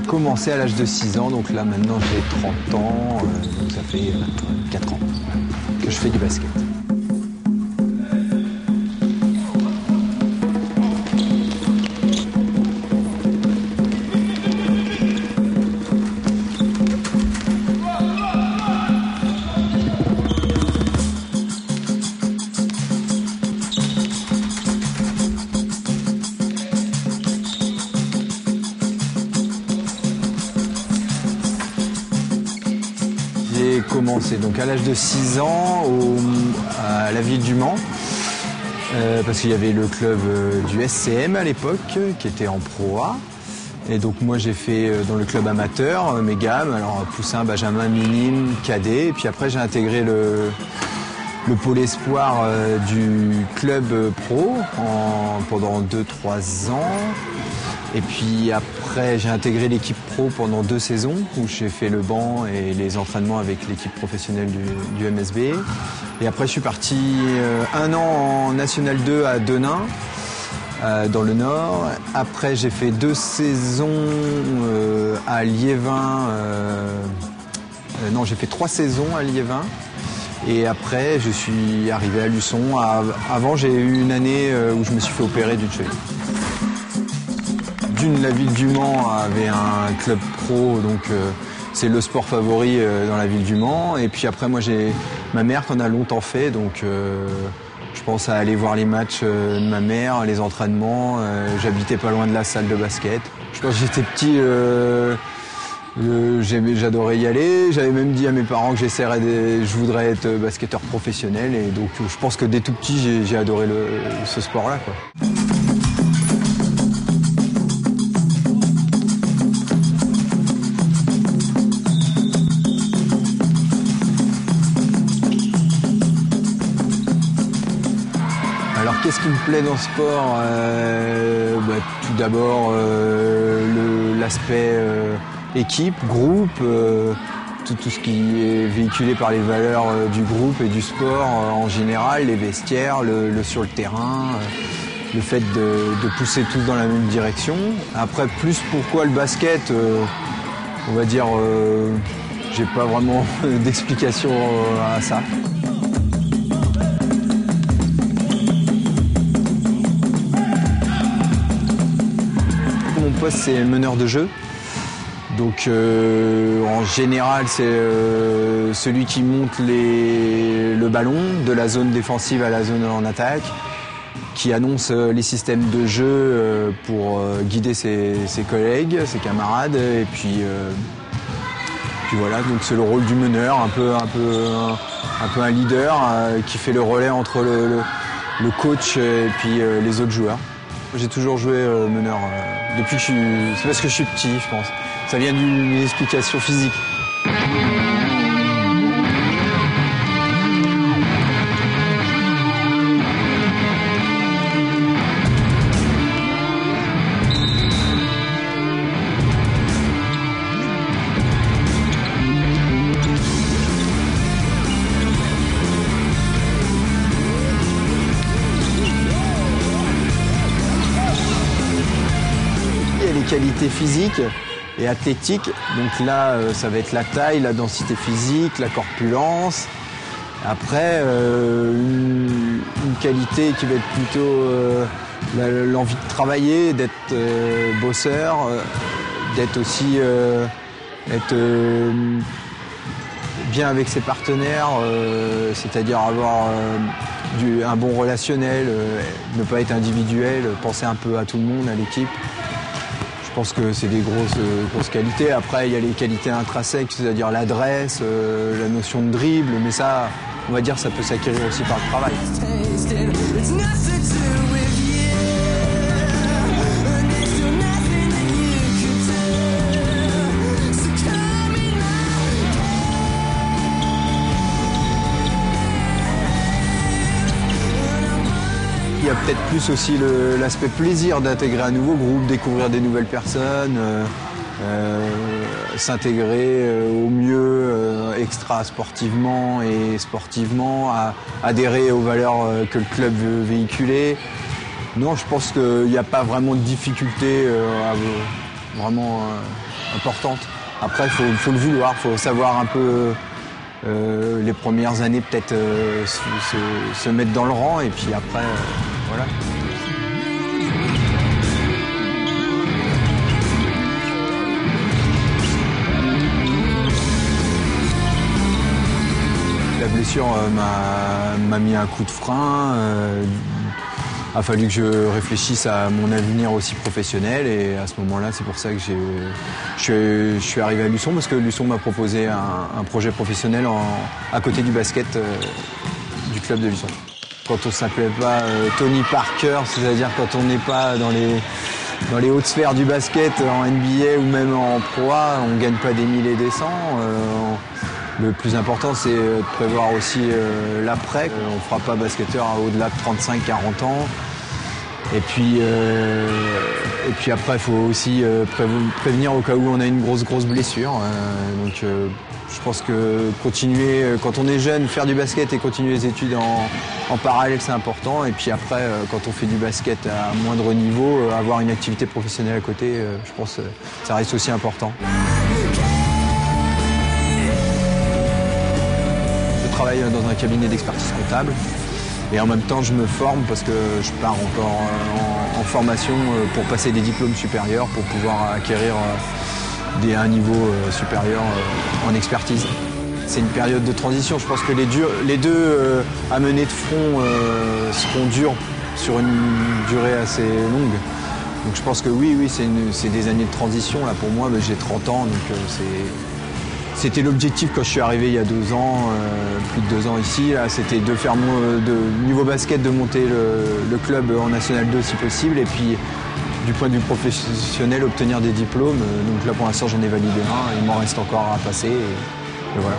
commencé à l'âge de 6 ans, donc là maintenant j'ai 30 ans, donc ça fait 4 ans que je fais du basket. J'ai commencé donc à l'âge de 6 ans à la ville du Mans, parce qu'il y avait le club du SCM à l'époque qui était en Pro A. Et donc moi j'ai fait dans le club amateur mes gammes, alors poussin, benjamin, minime, cadet. Et puis après j'ai intégré le pôle espoir du club pro pendant 2-3 ans. Et puis après, j'ai intégré l'équipe pro pendant 2 saisons où j'ai fait le banc et les entraînements avec l'équipe professionnelle du MSB. Et après, je suis parti 1 an en National 2 à Denain, dans le Nord. Après, j'ai fait 2 saisons à Liévin. Non, j'ai fait 3 saisons à Liévin. Et après, je suis arrivé à Luçon. Avant, j'ai eu une année où je me suis fait opérer d'une cheville. La ville du Mans avait un club pro, donc c'est le sport favori dans la ville du Mans. Et puis après, moi j'ai ma mère qu'on a longtemps fait, donc je pense à aller voir les matchs de ma mère, les entraînements. J'habitais pas loin de la salle de basket. Je pense que j'étais petit, j'adorais y aller. J'avais même dit à mes parents que je voudrais être basketteur professionnel. Et donc je pense que dès tout petit, j'ai adoré ce sport-là, quoi. Alors qu'est-ce qui me plaît dans ce sport? Tout d'abord l'aspect équipe, groupe, tout ce qui est véhiculé par les valeurs du groupe et du sport en général, les vestiaires, sur le terrain, le fait de pousser tous dans la même direction. Après, plus pourquoi le basket, on va dire, j'ai pas vraiment d'explication à ça. Mon poste, c'est meneur de jeu. Donc en général, c'est celui qui monte le ballon de la zone défensive à la zone en attaque, qui annonce les systèmes de jeu pour guider ses collègues, ses camarades. Et puis voilà, donc c'est le rôle du meneur, un peu un leader qui fait le relais entre le coach et puis les autres joueurs. J'ai toujours joué meneur depuis que c'est parce que je suis petit, je pense. Ça vient d'une explication physique. Il y a les qualités physiques et athlétiques. Donc là, ça va être la taille, la densité physique, la corpulence. Après, une qualité qui va être plutôt l'envie de travailler, d'être bosseur, d'être aussi être bien avec ses partenaires, c'est-à-dire avoir un bon relationnel, ne pas être individuel, penser un peu à tout le monde, à l'équipe. Je pense que c'est des grosses qualités. Après, il y a les qualités intrinsèques, c'est-à-dire l'adresse, la notion de dribble, mais ça, on va dire, ça peut s'acquérir aussi par le travail. Il y a peut-être plus aussi l'aspect plaisir d'intégrer un nouveau groupe, découvrir des nouvelles personnes, s'intégrer au mieux extra sportivement et sportivement, adhérer aux valeurs que le club veut véhiculer. Non, je pense qu'il n'y a pas vraiment de difficulté vraiment importante. Après, il faut le vouloir, il faut savoir un peu les premières années peut-être se mettre dans le rang et puis après, voilà. La blessure m'a mis un coup de frein. A fallu que je réfléchisse à mon avenir aussi professionnel et à ce moment-là, c'est pour ça que je suis arrivé à Luçon parce que Luçon m'a proposé un projet professionnel à côté du basket du club de Luçon. Quand on ne s'appelait pas Tony Parker, c'est-à-dire quand on n'est pas dans les hautes sphères du basket en NBA ou même en Pro A, on ne gagne pas des milliers et des cents. Le plus important, c'est de prévoir aussi l'après. On ne fera pas basketteur au-delà de 35-40 ans. Et puis après, il faut aussi prévenir au cas où on a une grosse blessure. Donc je pense que continuer, quand on est jeune, faire du basket et continuer les études en parallèle, c'est important. Et puis après, quand on fait du basket à moindre niveau, avoir une activité professionnelle à côté, je pense que ça reste aussi important. Je travaille dans un cabinet d'expertise comptable et en même temps je me forme parce que je pars encore en formation pour passer des diplômes supérieurs pour pouvoir acquérir un niveau supérieur en expertise. C'est une période de transition, je pense que les deux à mener de front seront durs sur une durée assez longue. Donc je pense que oui, c'est des années de transition. Là pour moi, j'ai 30 ans, donc c'était l'objectif quand je suis arrivé il y a 2 ans, plus de 2 ans ici. C'était de faire niveau basket, de monter le club en National 2 si possible. Et puis du point de vue professionnel, obtenir des diplômes. Donc là pour l'instant j'en ai validé un, il m'en reste encore à passer et voilà.